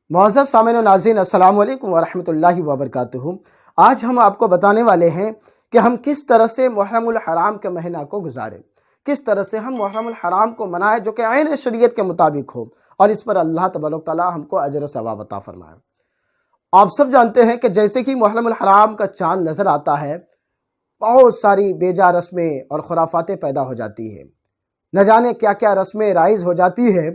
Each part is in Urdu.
معزز سامعین و ناظرین، السلام علیکم ورحمۃ اللہ وبرکاتہ۔ آج ہم آپ کو بتانے والے ہیں کہ ہم کس طرح سے محرم الحرام کے مہینہ کو گزاریں، کس طرح سے ہم محرم الحرام کو منائیں جو کہ عین شریعت کے مطابق ہو، اور اس پر اللہ تبارک تعالی ہم کو اجر و ثواب عطا فرمائے۔ آپ سب جانتے ہیں کہ جیسے کہ محرم الحرام کا چاند نظر آتا ہے، بہت ساری بیجا رسمیں اور خرافاتیں پیدا ہو جاتی ہیں، نہ جانے کیا کیا رسمیں رائج ہو جاتی ہے،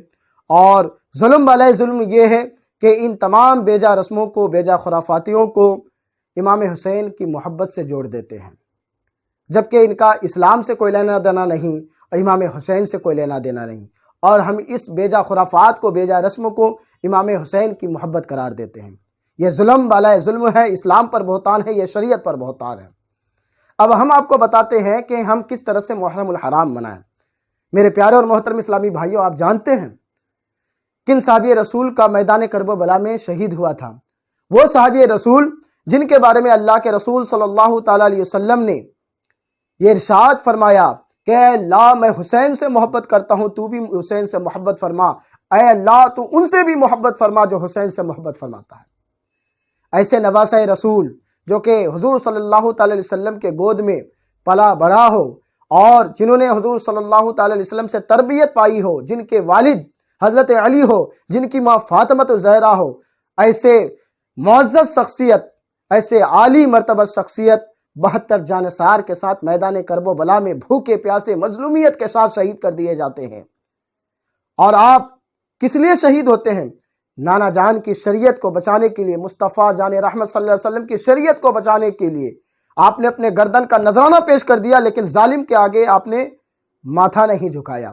اور ظلم والے ظلم یہ ہے کہ ان تمام بیجا رسموں کو، بیجا خرافاتیوں کو امام حسین کی محبت سے جوڑ دیتے ہیں، جبکہ ان کا اسلام سے کوئی لینا دینا نہیں اور امام حسین سے کوئی لینا دینا نہیں، اور ہم اس بیجا خرافات کو، بیجا رسموں کو امام حسین کی محبت قرار دیتے ہیں۔ یہ ظلم والا ظلم ہے، اسلام پر بہتان ہے، یہ شریعت پر بہتان ہے۔ اب ہم آپ کو بتاتے ہیں کہ ہم کس طرح سے محرم الحرام منائیں۔ میرے پیارے اور محترم اسلامی بھائیوں، آپ جانتے ہیں کن صحابی رسول کا میدان کربلا میں شہید ہوا تھا؟ وہ صحابی رسول جن کے بارے میں اللہ کے رسول صلی اللہ تعالیٰ علیہ وسلم نے یہ ارشاد فرمایا کہ اے اللہ، میں حسین سے محبت کرتا ہوں، تو بھی حسین سے محبت فرما۔ اے اللہ، تو ان سے بھی محبت فرما جو حسین سے محبت فرماتا ہے۔ ایسے نواسہ رسول جو کہ حضور صلی اللہ تعالیٰ علیہ وسلم کے گود میں پلا بڑھا ہو، اور جنہوں نے حضور صلی اللہ تعالیٰ علیہ وسلم سے تربیت پائی ہو، جن کے والد حضرت علی ہو، جن کی ماں فاطمہ زہرا ہو، ایسے معزز شخصیت، ایسے عالی مرتبہ شخصیت 72 جانثار کے ساتھ میدان کربلا میں بھوکے پیاسے مظلومیت کے ساتھ شہید کر دیے جاتے ہیں۔ اور آپ کس لیے شہید ہوتے ہیں؟ نانا جان کی شریعت کو بچانے کے لیے، مصطفیٰ جان رحمت صلی اللہ علیہ وسلم کی شریعت کو بچانے کے لیے آپ نے اپنے گردن کا نذرانہ پیش کر دیا، لیکن ظالم کے آگے آپ نے ماتھا نہیں جھکایا،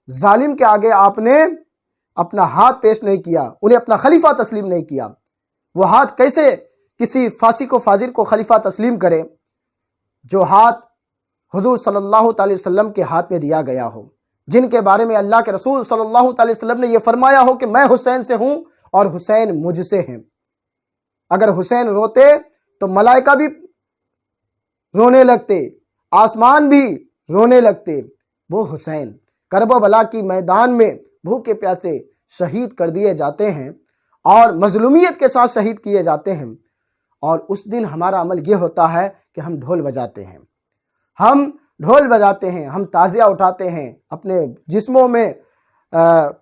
ظالم کے آگے آپ نے اپنا ہاتھ پیش نہیں کیا، انہیں اپنا خلیفہ تسلیم نہیں کیا۔ وہ ہاتھ کیسے کسی فاسق و فاجر کو خلیفہ تسلیم کرے جو ہاتھ حضور صلی اللہ تعالی وسلم کے ہاتھ میں دیا گیا ہو، جن کے بارے میں اللہ کے رسول صلی اللہ تعالی وسلم نے یہ فرمایا ہو کہ میں حسین سے ہوں اور حسین مجھ سے ہیں۔ اگر حسین روتے تو ملائکہ بھی رونے لگتے، آسمان بھی رونے لگتے۔ وہ حسین کربلا کی میدان میں بھوکے پیاسے شہید کر دیے جاتے ہیں اور مظلومیت کے ساتھ شہید کیے جاتے ہیں، اور اس دن ہمارا عمل یہ ہوتا ہے کہ ہم ڈھول بجاتے ہیں، ہم ڈھول بجاتے ہیں، ہم تعزیہ اٹھاتے ہیں، اپنے جسموں میں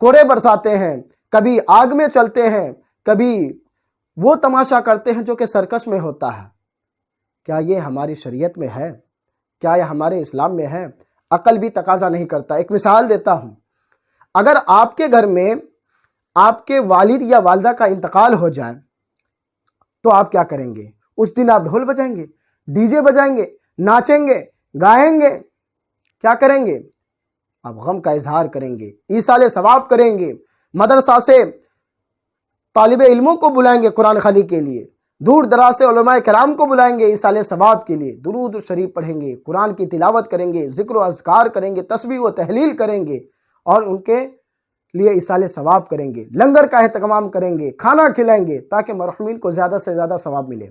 کوڑے برساتے ہیں، کبھی آگ میں چلتے ہیں، کبھی وہ تماشا کرتے ہیں جو کہ سرکس میں ہوتا ہے۔ کیا یہ ہماری شریعت میں ہے؟ کیا یہ ہمارے اسلام میں ہے؟ عقل بھی تقاضا نہیں کرتا۔ ایک مثال دیتا ہوں، اگر آپ کے گھر میں آپ کے والد یا والدہ کا انتقال ہو جائے تو آپ کیا کریں گے؟ اس دن آپ ڈھول بجائیں گے، ڈی جے بجائیں گے، ناچیں گے، گائیں گے، کیا کریں گے؟ آپ غم کا اظہار کریں گے، ایصال ثواب کریں گے، مدرسہ سے طالب علموں کو بلائیں گے قرآن خوانی کے لیے، دور دراز سے علماء کرام کو بلائیں گے ایصال ثواب کے لیے، درود شریف پڑھیں گے، قرآن کی تلاوت کریں گے، ذکر و اذکار کریں گے، تسبیح و تحلیل کریں گے، اور ان کے لیے ایصال ثواب کریں گے، لنگر کا اہتمام کریں گے، کھانا کھلائیں گے تاکہ مرحومین کو زیادہ سے زیادہ ثواب ملے۔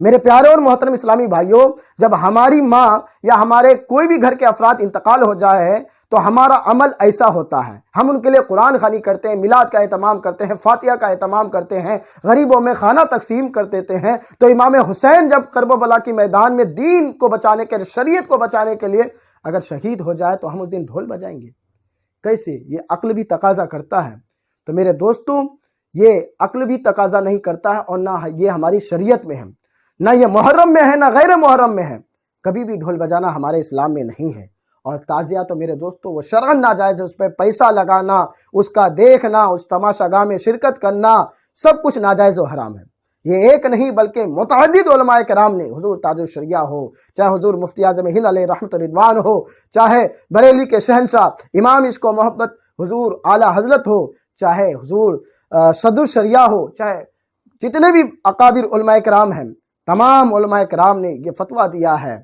میرے پیارے اور محترم اسلامی بھائیوں، جب ہماری ماں یا ہمارے کوئی بھی گھر کے افراد انتقال ہو جائے تو ہمارا عمل ایسا ہوتا ہے، ہم ان کے لیے قرآن خوانی کرتے ہیں، میلاد کا اہتمام کرتے ہیں، فاتحہ کا اہتمام کرتے ہیں، غریبوں میں کھانا تقسیم کر دیتے ہیں۔ تو امام حسین جب کربلا کی میدان میں دین کو بچانے کے، شریعت کو بچانے کے لیے اگر شہید ہو جائے تو ہم اس دن ڈھول بجائیں گے؟ کیسے؟ یہ عقل بھی تقاضا کرتا ہے۔ تو میرے دوستوں، یہ عقل بھی تقاضا نہیں کرتا ہے، اور نہ یہ ہماری شریعت میں ہے، نہ یہ محرم میں ہے، نہ غیر محرم میں ہے۔ کبھی بھی ڈھول بجانا ہمارے اسلام میں نہیں ہے، اور تعزیہ تو میرے دوستوں وہ شرعاً ناجائز ہے، اس پہ پیسہ لگانا، اس کا دیکھنا، اس تماشا گاہ میں شرکت کرنا، سب کچھ ناجائز و حرام ہے۔ یہ ایک نہیں بلکہ متعدد علماء کرام نے، حضور تاج الشریعہ ہو، چاہے حضور مفتی اعظم ہند علیہ رحمت و رضوان ہو، چاہے بریلی کے شہنشاہ امام عشق و محبت حضور اعلیٰ حضرت ہو، چاہے حضور صدر الشریعہ ہو، چاہے جتنے بھی اکابر علماء کرام ہیں، تمام علماء کرام نے یہ فتویٰ دیا ہے،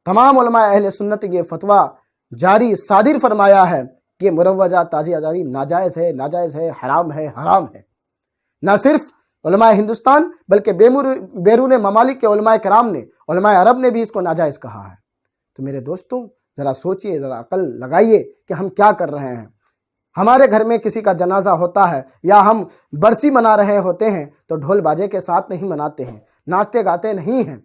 تمام علماء اہل سنت یہ فتویٰ جاری صادر فرمایا ہے کہ مروجہ تعزیہ جاری ناجائز ہے، ناجائز ہے، حرام ہے، حرام ہے۔ نہ صرف علماء ہندوستان بلکہ بیرون ممالک کے علماء کرام نے، علماء عرب نے بھی اس کو ناجائز کہا ہے۔ تو میرے دوستوں، ذرا سوچئے، ذرا عقل لگائیے کہ ہم کیا کر رہے ہیں۔ ہمارے گھر میں کسی کا جنازہ ہوتا ہے یا ہم برسی منا رہے ہوتے ہیں تو ڈھول باجے کے ساتھ نہیں مناتے ہیں، ناچتے گاتے نہیں ہیں۔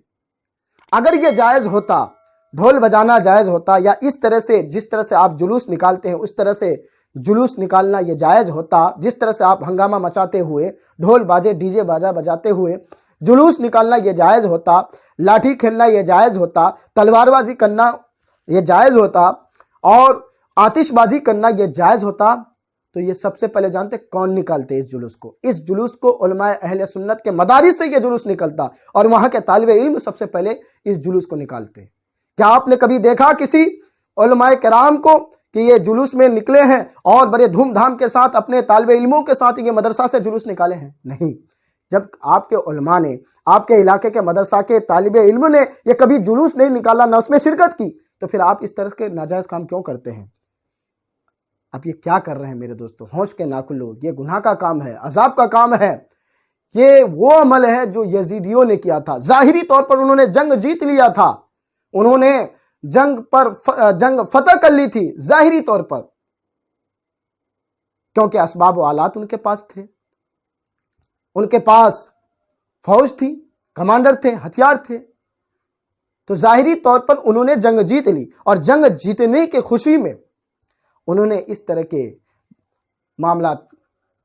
اگر یہ جائز ہوتا، ڈھول بجانا جائز ہوتا، یا اس طرح سے جس طرح سے آپ جلوس نکالتے ہیں اس طرح سے جلوس نکالنا یہ جائز ہوتا، جس طرح سے آپ ہنگامہ مچاتے ہوئے ڈھول باجے ڈی جے باجا بجاتے ہوئے جلوس نکالنا یہ جائز ہوتا، لاٹھی کھیلنا یہ جائز ہوتا، تلوار بازی کرنا یہ جائز ہوتا، اور آتش بازی کرنا یہ جائز ہوتا، تو یہ سب سے پہلے جانتے کون نکالتے اس جلوس کو؟ اس جلوس کو علماء اہل سنت کے مدارس سے یہ جلوس نکلتا، اور وہاں کے طالب علم سب سے پہلے اس جلوس کو نکالتے۔ کیا آپ نے کبھی دیکھا کسی علماء کرام کو کہ یہ جلوس میں نکلے ہیں اور بڑے دھوم دھام کے ساتھ اپنے طالب علموں کے ساتھ یہ مدرسہ سے جلوس نکالے ہیں؟ نہیں۔ جب آپ کے علماء نے، آپ کے علاقے کے مدرسہ کے طالب علم نے یہ کبھی جلوس نہیں نکالا، نہ اس میں شرکت کی، تو پھر آپ اس طرح کے ناجائز کام کیوں کرتے ہیں؟ اب یہ کیا کر رہے ہیں میرے دوستو؟ ہوش کے ناخن لو، یہ گناہ کا کام ہے، عذاب کا کام ہے۔ یہ وہ عمل ہے جو یزیدیوں نے کیا تھا۔ ظاہری طور پر انہوں نے جنگ جیت لیا تھا، انہوں نے جنگ فتح کر لی تھی ظاہری طور پر، کیونکہ اسباب و آلات ان کے پاس تھے، ان کے پاس فوج تھی، کمانڈر تھے، ہتھیار تھے، تو ظاہری طور پر انہوں نے جنگ جیت لی، اور جنگ جیتنے کے خوشی میں انہوں نے اس طرح کے معاملات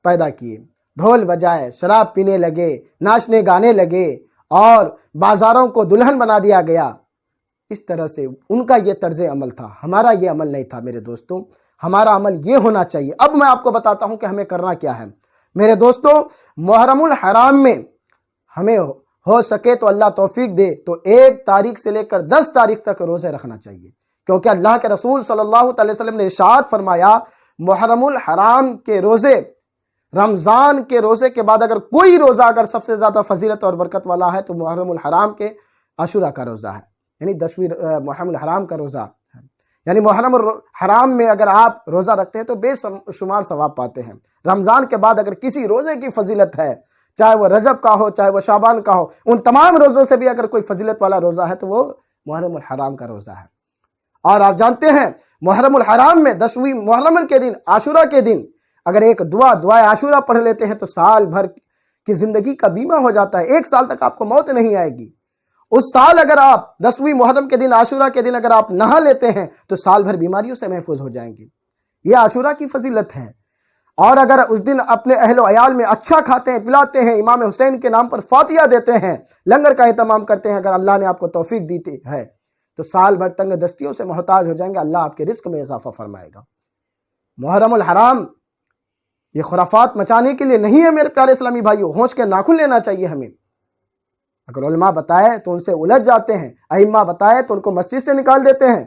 پیدا کیے، ڈھول بجائے، شراب پینے لگے، ناچنے گانے لگے، اور بازاروں کو دلہن بنا دیا گیا۔ اس طرح سے ان کا یہ طرز عمل تھا، ہمارا یہ عمل نہیں تھا میرے دوستوں۔ ہمارا عمل یہ ہونا چاہیے۔ اب میں آپ کو بتاتا ہوں کہ ہمیں کرنا کیا ہے میرے دوستوں۔ محرم الحرام میں ہمیں ہو سکے تو اللہ توفیق دے تو 1 تاریخ سے لے کر 10 تاریخ تک روزے رکھنا چاہیے، کیونکہ اللہ کے رسول صلی اللہ علیہ وسلم نے ارشاد فرمایا، محرم الحرام کے روزے، رمضان کے روزے کے بعد اگر کوئی روزہ اگر سب سے زیادہ فضیلت اور برکت والا ہے تو محرم الحرام کے عاشورہ کا روزہ ہے، یعنی 10ویں محرم الحرام کا روزہ ہے۔ یعنی محرم الحرام میں اگر آپ روزہ رکھتے ہیں تو بے شمار ثواب پاتے ہیں۔ رمضان کے بعد اگر کسی روزے کی فضیلت ہے، چاہے وہ رجب کا ہو، چاہے وہ شعبان کا ہو، ان تمام روزوں سے بھی اگر کوئی فضیلت والا روزہ ہے تو وہ محرم الحرام کا روزہ ہے۔ اور آپ جانتے ہیں محرم الحرام میں 10ویں محرم کے دن، عاشورہ کے دن اگر ایک دعائے عاشورہ پڑھ لیتے ہیں تو سال بھر کی زندگی کا بیمہ ہو جاتا ہے، 1 سال تک آپ کو موت نہیں آئے گی۔ اس سال اگر آپ 10ویں محرم کے دن، عاشورہ کے دن اگر آپ نہا لیتے ہیں تو سال بھر بیماریوں سے محفوظ ہو جائیں گے۔ یہ عاشورہ کی فضیلت ہے۔ اور اگر اس دن اپنے اہل و عیال میں اچھا کھاتے ہیں، پلاتے ہیں، امام حسین کے نام پر فاتحہ دیتے ہیں، لنگر کا اہتمام کرتے ہیں، اگر اللہ نے آپ کو توفیق دی ہے تو سال بھر تنگ دستیوں سے محتاج ہو جائیں گے، اللہ آپ کے رزق میں اضافہ فرمائے گا۔ محرم الحرام یہ خرافات مچانے کے لیے نہیں ہے میرے پیارے اسلامی بھائیوں، ہوش کے ناخن لینا چاہیے ہمیں۔ اگر علماء بتائے تو ان سے الجھ جاتے ہیں، ائمہ بتائے تو ان کو مسجد سے نکال دیتے ہیں۔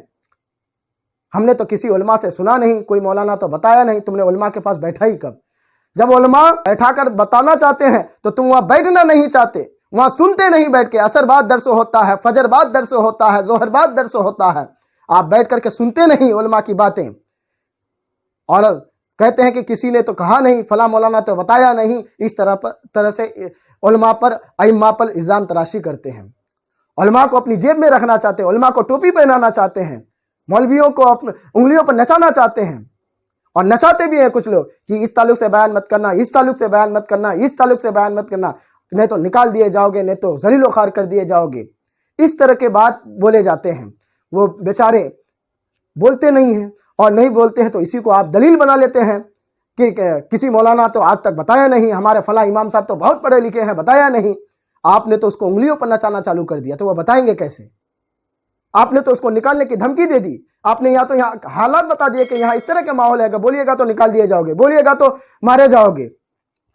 ہم نے تو کسی علماء سے سنا نہیں، کوئی مولانا تو بتایا نہیں، تم نے علماء کے پاس بیٹھا ہی کب؟ جب علماء بیٹھا کر بتانا چاہتے ہیں تو تم وہاں بیٹھنا نہیں چاہتے، وہاں سنتے نہیں بیٹھ کے۔ عصر بعد درس ہوتا ہے، فجر بعد درس ہوتا ہے، ظہر بعد درس ہوتا ہے، آپ بیٹھ کر کے سنتے نہیں علماء کی باتیں، اور کہتے ہیں کہ کسی نے تو کہا نہیں، فلاں مولانا تو بتایا نہیں۔ اس طرح سے علماء پر، ائمہ پر الزام تراشی کرتے ہیں، علماء کو اپنی جیب میں رکھنا چاہتے ہیں، علماء کو ٹوپی پہنانا چاہتے ہیں، مولویوں کو اپنے انگلیوں پر نچانا چاہتے ہیں، اور نچاتے بھی ہیں کچھ لوگ کہ اس تعلق سے بیان مت کرنا، اس تعلق سے بیان مت کرنا، اس تعلق سے بیان مت کرنا، نہیں تو نکال دیے جاؤ گے، نہیں تو ذلیل و خوار کر دیے جاؤ گے۔ اس طرح کے بات بولے جاتے ہیں۔ وہ بیچارے بولتے نہیں ہیں، اور نہیں بولتے ہیں تو اسی کو آپ دلیل بنا لیتے ہیں کہ کسی مولانا تو آج تک بتایا نہیں، ہمارے فلاں امام صاحب تو بہت پڑھے لکھے ہیں، بتایا نہیں۔ آپ نے تو اس کو انگلیوں پر نچانا چالو کر دیا، تو وہ بتائیں گے کیسے؟ آپ نے تو اس کو نکالنے کی دھمکی دے دی، آپ نے یہاں حالات بتا دیے کہ یہاں اس طرح کا ماحول ہے، بولیے گا تو نکال دیے جاؤ گے، بولیے گا تو مارے جاؤ گے،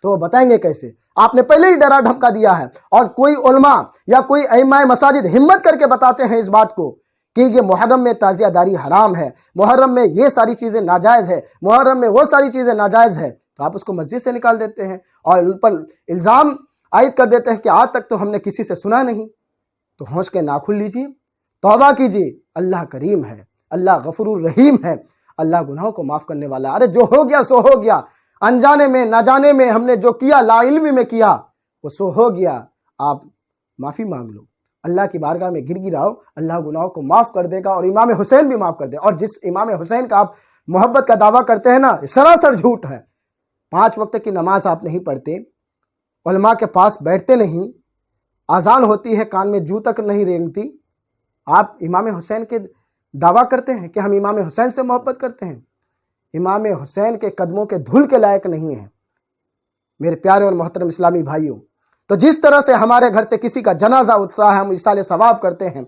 تو وہ بتائیں گے کیسے؟ آپ نے پہلے ہی ڈرا دھمکا دیا ہے۔ اور کوئی علماء یا کوئی ائمہ مساجد ہمت کر کے بتاتے ہیں اس بات کو کہ یہ محرم میں تعزیہ داری حرام ہے، محرم میں یہ ساری چیزیں ناجائز ہے، محرم میں وہ ساری چیزیں ناجائز ہے، تو آپ اس کو مسجد سے نکال دیتے ہیں اور ان پر الزام عائد کر دیتے ہیں کہ آج تک تو ہم نے کسی سے سنا نہیں۔ تو ہوش کے ناخن لیجیے، توبہ کیجیے، اللہ کریم ہے، اللہ غفور الرحیم ہے، اللہ گناہوں کو معاف کرنے والا۔ ارے جو ہو گیا سو ہو گیا، انجانے میں نہ جانے میں ہم نے جو کیا، لا علمی میں کیا، وہ سو ہو گیا، آپ معافی مانگ لو، اللہ کی بارگاہ میں گر گراؤ، اللہ گناہوں کو معاف کر دے گا، اور امام حسین بھی معاف کر دے۔ اور جس امام حسین کا آپ محبت کا دعویٰ کرتے ہیں نا، سراسر جھوٹ ہے۔ 5 وقت کی نماز آپ نہیں پڑھتے، علماء کے پاس بیٹھتے نہیں، اذان ہوتی ہے کان میں جو تک نہیں رینگتی، آپ امام حسین کے دعویٰ کرتے ہیں کہ ہم امام حسین سے محبت کرتے ہیں۔ امام حسین کے قدموں کے دھول کے لائق نہیں ہیں میرے پیارے اور محترم اسلامی بھائیوں۔ تو جس طرح سے ہمارے گھر سے کسی کا جنازہ اٹھتا ہے، ہم ایصال ثواب کرتے ہیں،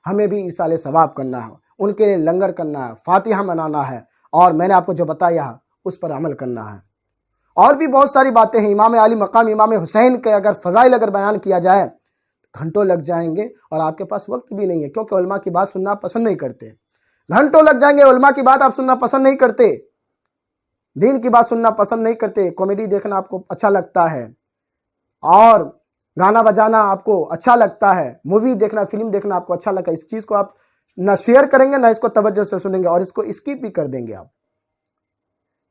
ہمیں بھی ایصال ثواب کرنا ہے، ان کے لیے لنگر کرنا ہے، فاتحہ منانا ہے، اور میں نے آپ کو جو بتایا اس پر عمل کرنا ہے۔ اور بھی بہت ساری باتیں ہیں، امام علی مقام امام حسین کے اگر فضائل اگر بیان کیا جائے گھنٹوں لگ جائیں گے، اور آپ کے پاس وقت بھی نہیں ہے، کیونکہ علماء کی بات سننا پسند نہیں کرتے۔ گھنٹوں لگ جائیں گے، علماء کی بات آپ سننا پسند نہیں کرتے، دین کی بات سننا پسند نہیں کرتے، کامیڈی دیکھنا آپ کو اچھا لگتا ہے، اور گانا بجانا آپ کو اچھا لگتا ہے، مووی دیکھنا، فلم دیکھنا آپ کو اچھا لگتا ہے۔ اس چیز کو آپ نہ شیئر کریں گے، نہ اس کو توجہ سے سنیں گے، اور اس کو اسکپ بھی کر دیں گے آپ۔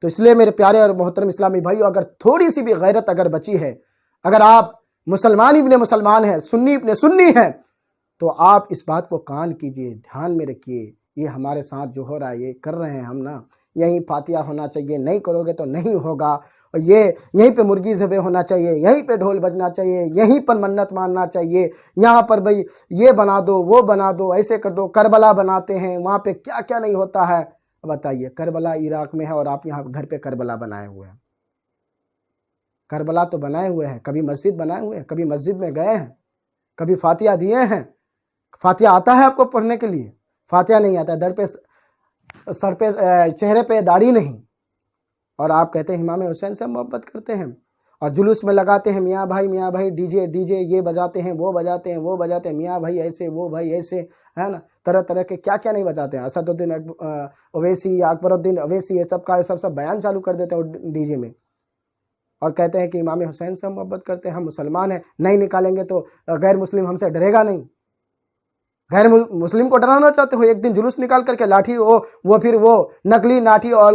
تو اس لیے میرے پیارے اور محترم اسلامی بھائیو، اگر تھوڑی سی بھی غیرت اگر بچی ہے، اگر آپ مسلمان ابن مسلمان ہیں، سنی ابن سنی ہیں، تو آپ اس بات کو کان کیجئے، دھیان میں رکھیے، یہ ہمارے ساتھ جو ہو رہا ہے یہ کر رہے ہیں ہم نا، یہیں فاتحہ ہونا چاہیے، نہیں کرو گے تو نہیں ہوگا، اور یہیں پہ مرغی ذبح ہونا چاہیے، یہیں پہ ڈھول بجنا چاہیے، یہیں پر منت ماننا چاہیے، یہاں پر بھئی یہ بنا دو، وہ بنا دو، ایسے کر دو، کربلا بناتے ہیں، وہاں پہ کیا کیا نہیں ہوتا ہے۔ بتائیے، کربلا عراق میں ہے اور آپ یہاں گھر پہ کربلا بنائے ہوئے ہیں۔ کربلا تو بنائے ہوئے ہیں، کبھی مسجد بنائے ہوئے ہیں، کبھی مسجد میں گئے ہیں، کبھی فاتحہ دیے ہیں؟ فاتحہ آتا ہے آپ کو پڑھنے کے لیے؟ فاتحہ نہیں آتا ہے، در پہ سر پہ چہرے پہ داڑھی نہیں، اور آپ کہتے ہیں امام حسین سے محبت کرتے ہیں، اور جلوس میں لگاتے ہیں میاں بھائی ڈی جے یہ بجاتے ہیں، وہ بجاتے ہیں، وہ بجاتے ہیں، میاں بھائی ایسے، وہ بھائی ایسے، ہے نا، طرح طرح کے کیا کیا نہیں بجاتے ہیں، اسد الدین اویسی یا اکبر الدین اویسی، یہ سب کا سب بیان چالو کر دیتے ہیں ڈی جے میں، اور کہتے ہیں کہ امام حسین سے ہم محبت کرتے ہیں، ہم مسلمان ہیں، نہیں نکالیں گے تو غیر مسلم ہم سے ڈرے گا نہیں۔ غیر مسلم کو ڈرانا چاہتے ہو، ایک دن جلوس نکال کر کے لاٹھی وہ پھر وہ نقلی لاٹھی اور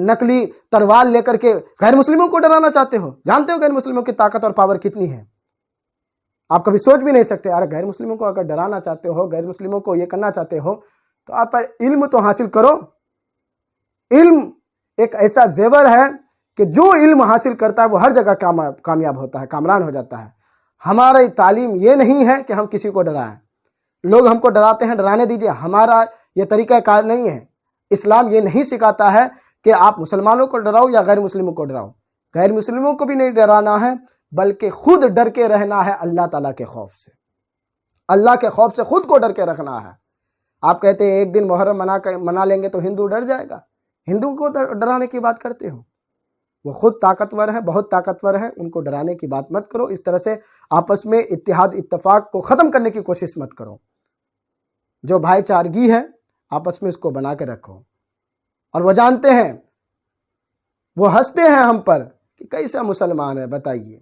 نقلی تروال لے کر کے غیر مسلموں کو ڈرانا چاہتے ہو؟ جانتے ہو غیر مسلموں کی طاقت اور پاور کتنی ہے؟ آپ کبھی سوچ بھی نہیں سکتے۔ ارے غیر مسلموں کو اگر ڈرانا چاہتے ہو، غیر مسلموں کو یہ کرنا چاہتے ہو، تو آپ پر علم تو حاصل کرو۔ علم ایک ایسا زیور ہے کہ جو علم حاصل کرتا ہے وہ ہر جگہ کامیاب ہوتا ہے، کامران ہو جاتا ہے۔ ہماری تعلیم یہ نہیں ہے کہ ہم کسی کو ڈرائیں۔ لوگ ہم کو ڈراتے ہیں، ڈرانے دیجئے، ہمارا یہ طریقہ کار نہیں ہے۔ اسلام یہ نہیں سکھاتا ہے کہ آپ مسلمانوں کو ڈراؤ یا غیر مسلموں کو ڈراؤ۔ غیر مسلموں کو بھی نہیں ڈرانا ہے، بلکہ خود ڈر کے رہنا ہے اللہ تعالیٰ کے خوف سے۔ اللہ کے خوف سے خود کو ڈر کے رکھنا ہے۔ آپ کہتے ہیں ایک دن محرم منا لیں گے تو ہندو ڈر جائے گا، ہندو کو ڈرانے کی بات کرتے ہو؟ وہ خود طاقتور ہے، بہت طاقتور ہے، ان کو ڈرانے کی بات مت کرو۔ اس طرح سے آپس میں اتحاد اتفاق کو ختم کرنے کی کوشش مت کرو۔ جو بھائی چارگی ہے آپس میں اس کو بنا کے رکھو۔ اور وہ جانتے ہیں، وہ ہنستے ہیں ہم پر کہ کیسا مسلمان ہے، بتائیے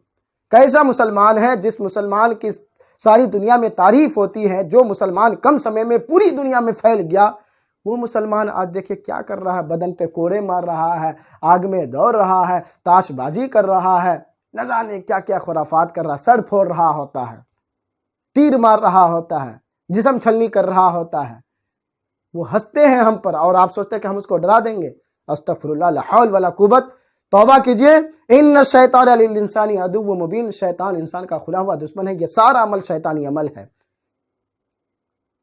کیسا مسلمان ہے جس مسلمان کی ساری دنیا میں تعریف ہوتی ہے، جو مسلمان کم سمے میں پوری دنیا میں پھیل گیا، وہ مسلمان آج دیکھیں کیا کر رہا ہے، بدن پہ کوڑے مار رہا ہے، آگ میں دوڑ رہا ہے، تاش بازی کر رہا ہے، نہ جانے کیا کیا خرافات کر رہا ہے، سر پھوڑ رہا ہوتا ہے، تیر مار رہا ہوتا ہے، جسم چھلنی کر رہا ہوتا ہے۔ وہ ہنستے ہیں ہم پر، اور آپ سوچتے ہیں کہ ہم اس کو ڈرا دیں گے؟ استغفر اللہ، لا حول ولا قوت، توبہ کیجئے۔ ان الشیطان للانسان عدو مبین، شیطان انسان کا کھلا ہوا دشمن ہے، یہ سارا عمل شیطانی عمل ہے۔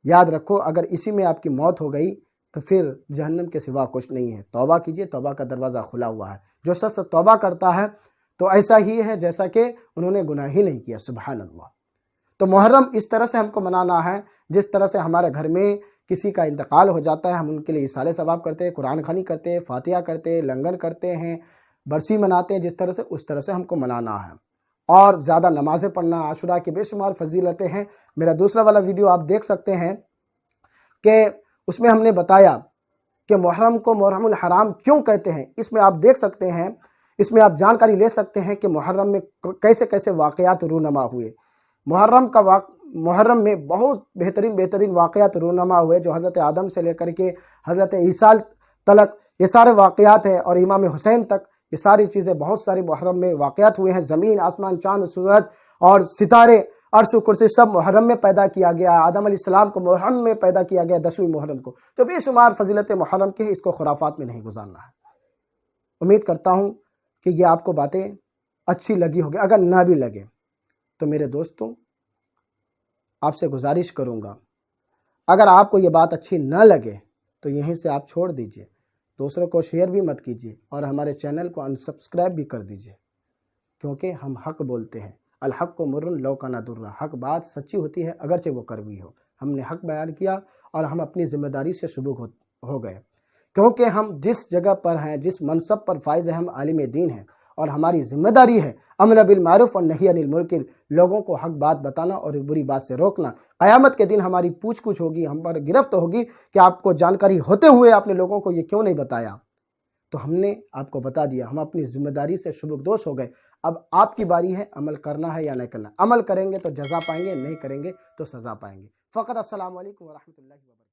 یاد رکھو، اگر اسی میں آپ کی موت ہو گئی تو پھر جہنم کے سوا کچھ نہیں ہے۔ توبہ کیجئے، توبہ کا دروازہ کھلا ہوا ہے۔ جو شخص توبہ کرتا ہے تو ایسا ہی ہے جیسا کہ انہوں نے گناہ ہی نہیں کیا، سبحان اللہ۔ تو محرم اس طرح سے ہم کو منانا ہے جس طرح سے ہمارے گھر میں کسی کا انتقال ہو جاتا ہے، ہم ان کے لیے ایصال ثواب کرتے ہیں، قرآن خوانی کرتے ہیں، فاتحہ کرتے ہیں، لنگر کرتے ہیں، برسی مناتے ہیں، جس طرح سے اس طرح سے ہم کو منانا ہے۔ اور زیادہ نمازیں پڑھنا، عاشورہ کی بے شمار فضیلتیں ہیں۔ میرا دوسرا والا ویڈیو آپ دیکھ سکتے ہیں کہ اس میں ہم نے بتایا کہ محرم کو محرم الحرام کیوں کہتے ہیں۔ اس میں آپ دیکھ سکتے ہیں، اس میں آپ جانکاری لے سکتے ہیں کہ محرم میں کیسے کیسے واقعات رونما ہوئے۔ محرم میں بہت بہترین واقعات رونما ہوئے، جو حضرت آدم سے لے کر کے حضرت عیسیٰ تلک یہ سارے واقعات ہیں، اور امام حسین تک یہ ساری چیزیں بہت ساری محرم میں واقعات ہوئے ہیں۔ زمین، آسمان، چاند، سورج اور ستارے عرش و کرسی سب محرم میں پیدا کیا گیا، آدم علیہ السلام کو محرم میں پیدا کیا گیا 10ویں محرم کو، تو بے شمار فضیلت محرم کے، اس کو خرافات میں نہیں گزارنا ہے۔ امید کرتا ہوں کہ یہ آپ کو باتیں اچھی لگی ہوگی، اگر نہ بھی لگے تو میرے دوستوں آپ سے گزارش کروں گا، اگر آپ کو یہ بات اچھی نہ لگے تو یہیں سے آپ چھوڑ دیجئے، دوسروں کو شیئر بھی مت کیجیے، اور ہمارے چینل کو انسبسکرائب بھی کر دیجئے، کیونکہ ہم حق بولتے ہیں۔ الحق کو مرن لو کا نہ درہ، حق بات سچی ہوتی ہے اگرچہ وہ کڑوی ہو۔ ہم نے حق بیان کیا اور ہم اپنی ذمہ داری سے شبوغ ہو گئے، کیونکہ ہم جس جگہ پر ہیں، جس منصب پر فائز ہیں، ہم عالم دین ہیں، اور ہماری ذمہ داری ہے امر بالمعروف اور نہی عن المنکر، لوگوں کو حق بات بتانا اور بری بات سے روکنا۔ قیامت کے دن ہماری پوچھ گچھ ہوگی، ہم پر گرفت ہوگی کہ آپ کو جانکاری ہوتے ہوئے آپ نے لوگوں کو یہ کیوں نہیں بتایا؟ تو ہم نے آپ کو بتا دیا، ہم اپنی ذمہ داری سے شبکدوش ہو گئے۔ اب آپ کی باری ہے عمل کرنا ہے یا نہیں کرنا۔ عمل کریں گے تو جزا پائیں گے، نہیں کریں گے تو سزا پائیں گے۔ فقط السلام علیکم ورحمۃ اللہ وبرکاتہ۔